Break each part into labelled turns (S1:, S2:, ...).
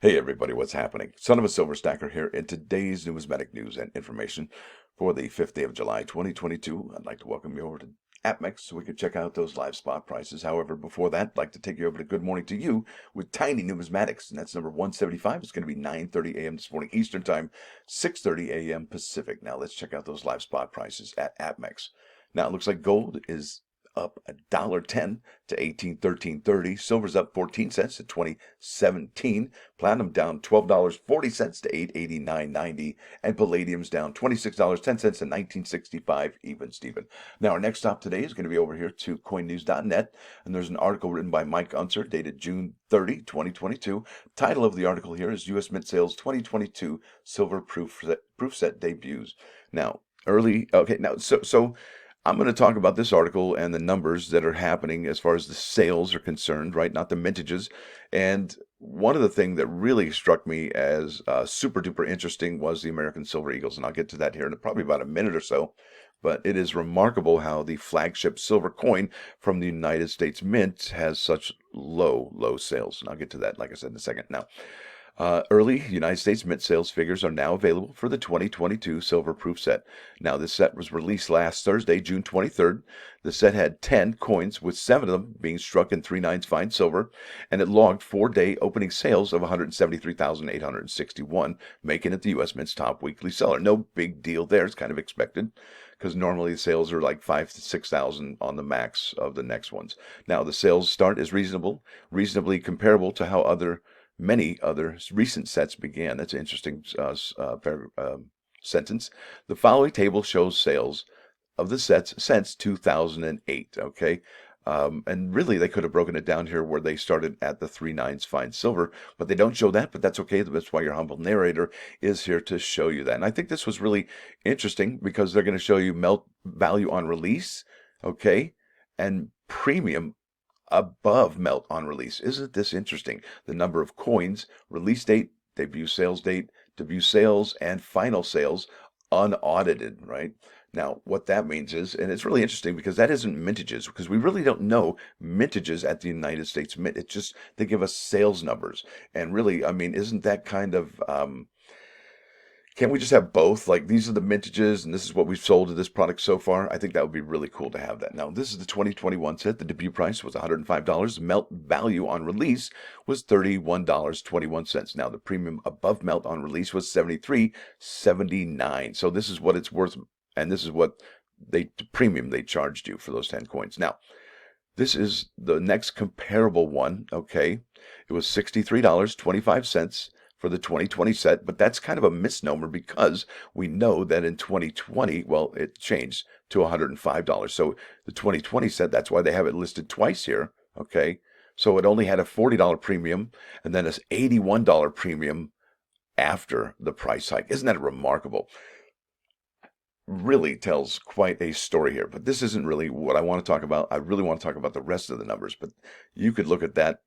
S1: Hey everybody, what's happening? Son of a Silver Stacker here in today's numismatic news and information for the 5th day of July 2022. I'd like to welcome you over to APMEX so we can check out those live spot prices. However, before that, I'd like to take you over to Good Morning to You with Tiny Numismatics, and that's number 175. It's going to be 9:30 a.m. this morning Eastern Time, 6:30 a.m. Pacific. Now let's check out those live spot prices at APMEX. Now it looks like gold is up $1.10 to 1813.30. Silver's up 14 cents to 2017. Platinum down $12.40 to 889.90. And palladium's down $26.10 to 1965 even Steven. Now our next stop today is going to be over here to coinnews.net, and there's an article written by Mike Unser dated June 30, 2022. Title of the article here is U.S. Mint Sales 2022 Silver Proof Set Debuts. Now, so I'm going to talk about this article and the numbers that are happening as far as the sales are concerned, right? Not the mintages. And one of the things that really struck me as super duper interesting was the American Silver Eagles. And I'll get to that here in probably about a minute or so. But it is remarkable how the flagship silver coin from the United States Mint has such low sales. And I'll get to that, like I said, in a second. Now, early United States Mint sales figures are now available for the 2022 Silver Proof set. Now, this set was released last Thursday, June 23rd. The set had 10 coins, with 7 of them being struck in 3/9 fine silver, and it logged 4-day opening sales of 173,861, making it the U.S. Mint's top weekly seller. No big deal there. It's kind of expected, because normally the sales are like 5,000 to 6,000 on the max of the next ones. Now, the sales start is reasonably comparable to how many other recent sets began. That's an interesting sentence. The following table shows sales of the sets since 2008. Okay. And really, they could have broken it down here where they started at the 3/9 fine silver, but they don't show that, but that's okay. That's why your humble narrator is here to show you that. And I think this was really interesting because they're going to show you melt value on release, okay, and premium above melt on release. Isn't this interesting? The number of coins, release date, debut sales, and final sales unaudited, right? Now, what that means is, and it's really interesting because that isn't mintages, because we really don't know mintages at the United States Mint. It's just they give us sales numbers. And really, I mean, isn't that kind of can't we just have both? Like, these are the mintages, and this is what we've sold to this product so far. I think that would be really cool to have that. Now, this is the 2021 set. The debut price was $105. Melt value on release was $31.21. Now, the premium above melt on release was $73.79. So this is what it's worth, and this is what the premium they charged you for those 10 coins. Now, this is the next comparable one, okay? It was $63.25 for the 2020 set, but that's kind of a misnomer because we know that in 2020, well, it changed to $105. So the 2020 set, that's why they have it listed twice here, okay? So it only had a $40 premium and then an $81 premium after the price hike. Isn't that remarkable? Really tells quite a story here, but this isn't really what I want to talk about. I really want to talk about the rest of the numbers, but you could look at that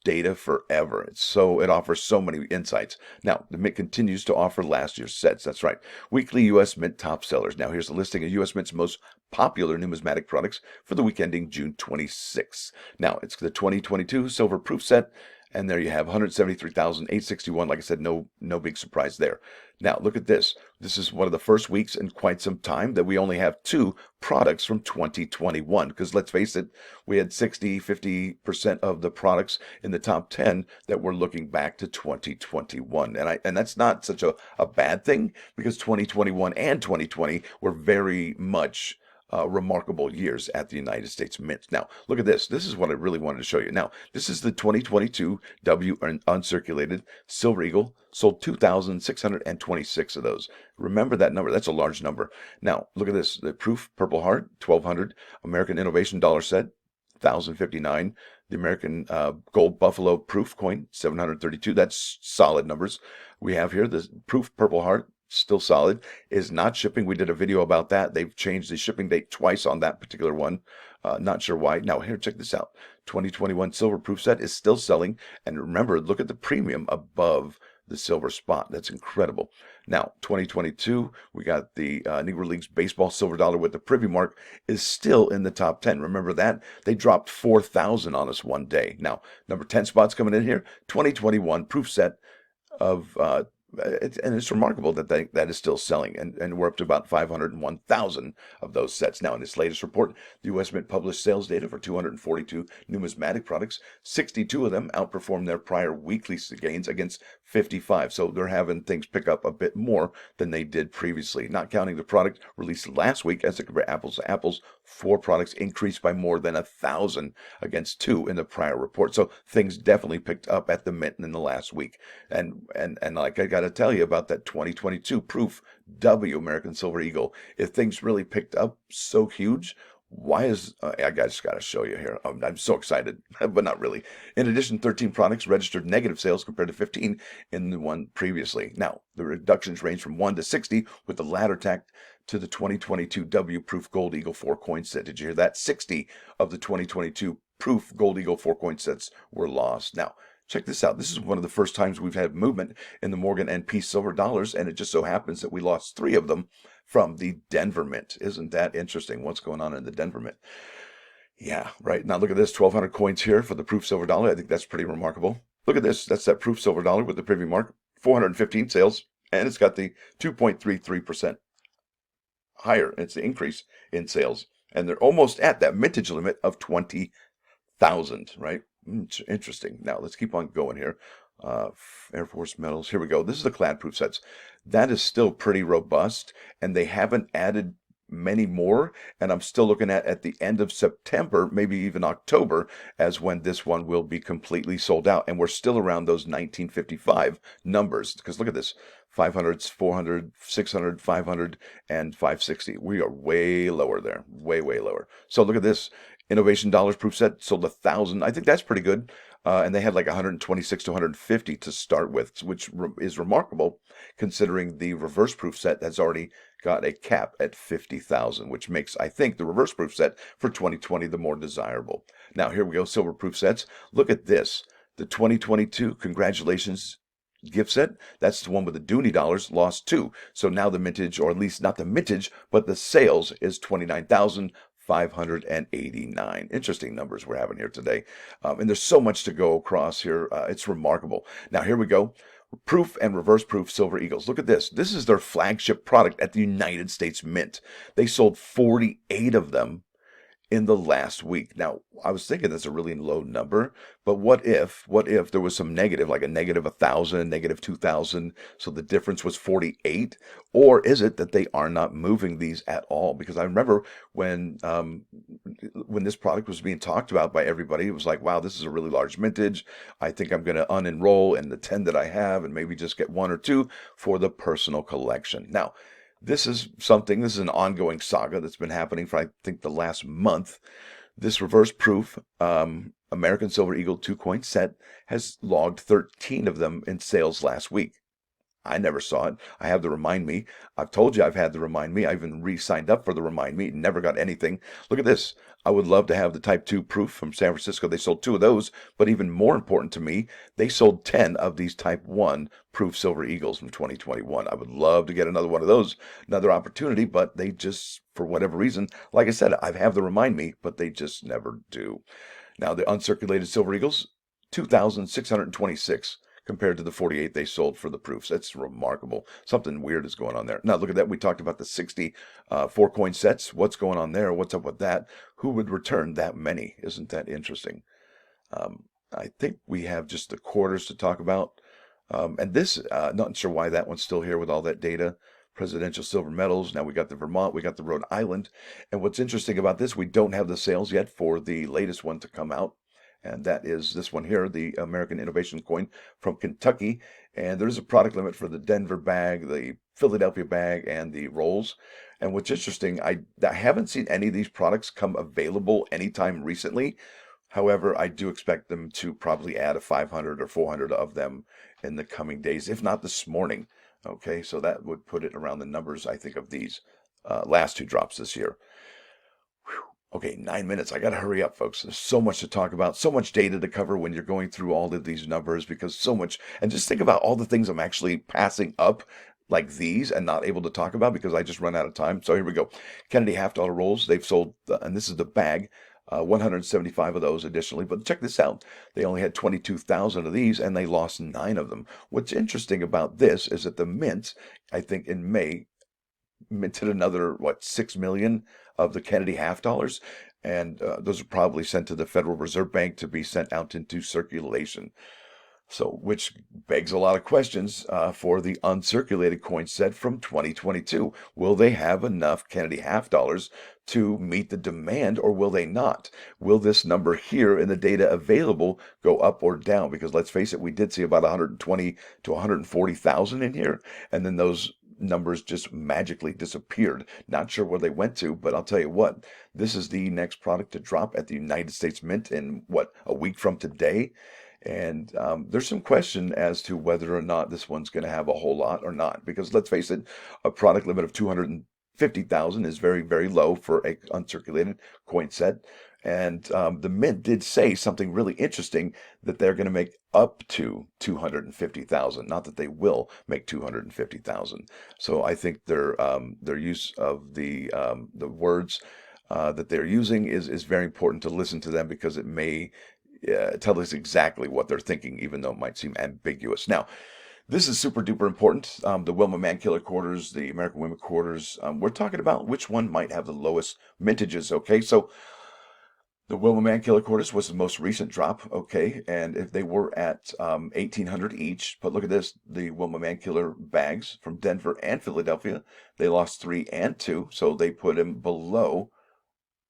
S1: data forever. It offers so many insights. Now, the Mint continues to offer last year's sets. That's right. Weekly U.S. Mint top sellers. Now, here's a listing of U.S. Mint's most popular numismatic products for the week ending June 26th. Now, it's the 2022 Silver Proof set, and there you have 173,861. Like I said, no big surprise there. Now, look at this. This is one of the first weeks in quite some time that we only have 2 products from 2021. Because let's face it, we had 50% of the products in the top 10 that were looking back to 2021. And that's not such a bad thing, because 2021 and 2020 were very much remarkable years at the United States Mint. Now, look at this. This is what I really wanted to show you. Now, this is the 2022 W uncirculated Silver Eagle. Sold 2,626 of those. Remember that number. That's a large number. Now, look at this. The Proof Purple Heart, 1,200. American Innovation Dollar Set, 1,059. The American Gold Buffalo Proof Coin, 732. That's solid numbers. We have here the Proof Purple Heart, still solid, is not shipping. We did a video about that. They've changed the shipping date twice on that particular one. Not sure why. Now, here, check this out. 2021 Silver Proof set is still selling. And remember, look at the premium above the silver spot. That's incredible. Now, 2022, we got the Negro Leagues Baseball Silver Dollar with the Privy Mark is still in the top 10. Remember that? They dropped 4,000 on us one day. Now, number 10 spots coming in here. 2021 Proof set of and it's remarkable that that is still selling, and we're up to about 501,000 of those sets now. In this latest report, the U.S. Mint published sales data for 242 numismatic products. 62 of them outperformed their prior weekly gains against 55, so they're having things pick up a bit more than they did previously. Not counting the product released last week, as it compared apples to apples, 4 products increased by more than 1,000 against 2 in the prior report. So things definitely picked up at the Mint in the last week. And like I got to tell you about that 2022 proof W American Silver Eagle. If things really picked up so huge, why is I just got to show you here. I'm so excited, but not really. In addition, 13 products registered negative sales compared to 15 in the one previously. Now, the reductions range from 1 to 60, with the latter tacked to the 2022 W Proof Gold Eagle 4-coin set. Did you hear that? 60 of the 2022 Proof Gold Eagle 4-coin sets were lost. Now, check this out. This is one of the first times we've had movement in the Morgan and Peace silver dollars, and it just so happens that we lost 3 of them from the Denver Mint. Isn't that interesting? What's going on in the Denver Mint? Yeah, right. Now look at this, 1,200 coins here for the proof silver dollar. I think that's pretty remarkable. Look at this. That's that proof silver dollar with the preview mark. 415 sales, and it's got the 2.33% higher. It's the increase in sales, and they're almost at that mintage limit of 20,000, right? Interesting. Now let's keep on going here. Air Force medals. Here we go. This is the clad proof sets. That is still pretty robust, and they haven't added many more. And I'm still looking at the end of September, maybe even October, as when this one will be completely sold out. And we're still around those 1955 numbers, because look at this. 500s, 400, 600, 500, and 560. We are way lower there, way lower. So look at this. Innovation Dollars proof set sold 1,000. I think that's pretty good. And they had like 126 to 150 to start with, which is remarkable considering the reverse proof set has already got a cap at 50,000, which makes, I think, the reverse proof set for 2020 the more desirable. Now, here we go, silver proof sets. Look at this. The 2022, congratulations, gift set. That's the one with the Dooney dollars, lost 2. So now the mintage, or at least not the mintage, but the sales is 29,589. Interesting numbers we're having here today. And there's so much to go across here. It's remarkable. Now, here we go. Proof and reverse proof silver eagles. Look at this. This is their flagship product at the United States Mint. They sold 48 of them in the last week. Now, I was thinking that's a really low number, but what if there was some negative, like a negative 1,000, negative 2,000, so the difference was 48? Or is it that they are not moving these at all? Because I remember when this product was being talked about by everybody, it was like, wow, this is a really large mintage. I think I'm going to unenroll in the 10 that I have and maybe just get 1 or 2 for the personal collection. Now, this is an ongoing saga that's been happening for, I think, the last month. This reverse proof American Silver Eagle 2-coin set has logged 13 of them in sales last week. I never saw it. I have the Remind Me. I've told you I've had the Remind Me. I even re-signed up for the Remind Me. Never got anything. Look at this. I would love to have the Type 2 proof from San Francisco. They sold 2 of those, but even more important to me, they sold 10 of these Type 1 proof Silver Eagles from 2021. I would love to get another one of those, another opportunity, but they just, for whatever reason, like I said, I have the Remind Me, but they just never do. Now, the uncirculated Silver Eagles, 2,626. Compared to the 48 they sold for the proofs. That's remarkable. Something weird is going on there. Now, look at that. We talked about the 60 4-coin sets. What's going on there? What's up with that? Who would return that many? Isn't that interesting? I think we have just the quarters to talk about. And this, not sure why that one's still here with all that data. Presidential silver medals. Now we got the Vermont, we got the Rhode Island. And what's interesting about this, we don't have the sales yet for the latest one to come out. And that is this one here, the American Innovation Coin from Kentucky. And there's a product limit for the Denver bag, the Philadelphia bag, and the rolls. And what's interesting, I haven't seen any of these products come available anytime recently. However, I do expect them to probably add a 500 or 400 of them in the coming days, if not this morning. Okay, so that would put it around the numbers, I think, of these last 2 drops this year. Okay, 9 minutes. I got to hurry up, folks. There's so much to talk about, so much data to cover when you're going through all of these numbers, because so much. And just think about all the things I'm actually passing up like these and not able to talk about because I just run out of time. So here we go. Kennedy half-dollar rolls. They've sold, and this is the bag, 175 of those additionally. But check this out. They only had 22,000 of these and they lost 9 of them. What's interesting about this is that the Mint, I think in May, minted another, 6 million of the Kennedy half dollars. And those are probably sent to the Federal Reserve Bank to be sent out into circulation. So, which begs a lot of questions for the uncirculated coin set from 2022. Will they have enough Kennedy half dollars to meet the demand, or will they not? Will this number here in the data available go up or down? Because let's face it, we did see about 120 to 140,000 in here, and then those numbers just magically disappeared. Not sure where they went to, but I'll tell you what, this is the next product to drop at the United States Mint in a week from today. And there's some question as to whether or not this one's going to have a whole lot or not. Because let's face it, a product limit of 250,000 is very, very low for a uncirculated coin set. And the Mint did say something really interesting, that they're going to make up to 250,000, not that they will make 250,000. So I think their use of the words that they're using is very important to listen to them, because it may tell us exactly what they're thinking, even though it might seem ambiguous. Now, this is super duper important. The Wilma Mankiller quarters, the American Women quarters. We're talking about which one might have the lowest mintages. Okay, so the Wilma Mankiller quarters was the most recent drop. Okay, and if they were at 1,800 each, but look at this: the Wilma Mankiller bags from Denver and Philadelphia, they lost 3 and 2, so they put them below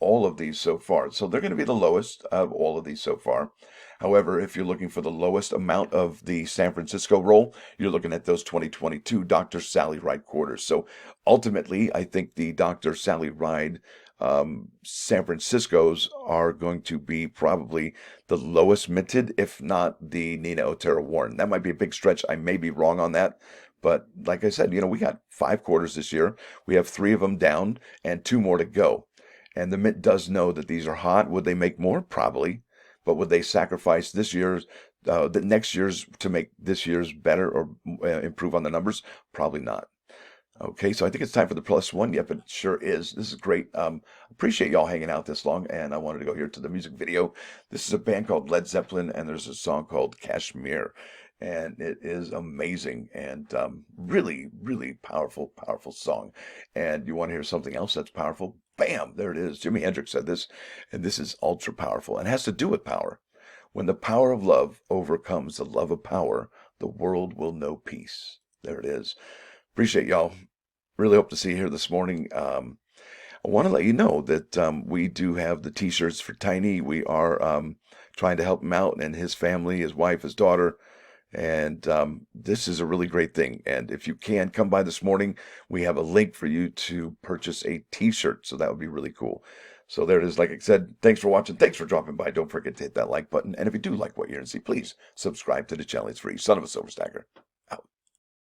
S1: all of these so far. So they're going to be the lowest of all of these so far. However, if you're looking for the lowest amount of the San Francisco roll, you're looking at those 2022 Dr. Sally Ride quarters. So ultimately, I think the Dr. Sally Ride San Franciscos are going to be probably the lowest minted, if not the Nina Otero Warren. That might be a big stretch. I may be wrong on that. But like I said, we got 5 quarters this year. We have 3 of them down and 2 more to go. And the Mint does know that these are hot. Would they make more? Probably. But would they sacrifice the next year's to make this year's better, or improve on the numbers? Probably not. Okay, so I think it's time for the plus one. Yep, it sure is. This is great. Appreciate y'all hanging out this long, and I wanted to go here to the music video. This is a band called Led Zeppelin, and there's a song called Kashmir, and it is amazing and really, really powerful, powerful song. And you want to hear something else that's powerful? Bam, there it is. Jimi Hendrix said this, and this is ultra powerful and has to do with power. When the power of love overcomes the love of power, the world will know peace. There it is. Appreciate y'all. Really hope to see you here this morning. I want to let you know that we do have the t-shirts for Tiny. We are trying to help him out and his family, his wife, his daughter. And this is a really great thing. And if you can, come by this morning. We have a link for you to purchase a t-shirt. So that would be really cool. So there it is. Like I said, thanks for watching. Thanks for dropping by. Don't forget to hit that like button. And if you do like what you're going to see, please subscribe to the channel. It's free. Son of a Silver Stacker.